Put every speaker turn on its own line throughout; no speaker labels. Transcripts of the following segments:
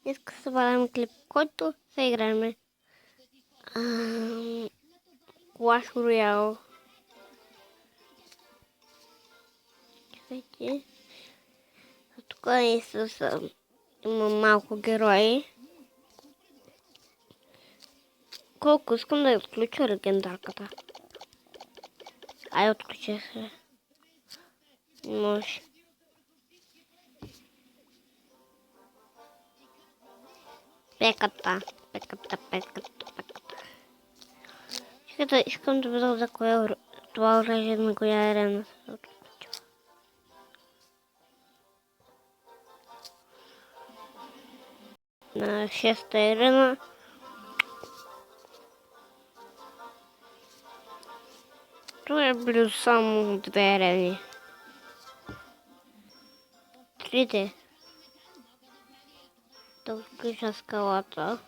Иска да свалям клип, който се играем. Clash Royale. Чакайте. Тук има малко герои. Колко искам да отключа легендарката. Ай, отключи се. Може. Пеката. Чакайте, искам да видя за кое това оръжие на коя арена се отключва. На 6-та арена. Това е близо само 2 арени. 3-те. Да отключа скалата.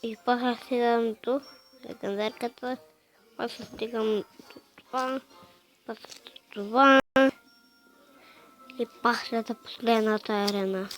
И после стигам до легендарката. После стигам до това. После до това. И после до последната арена.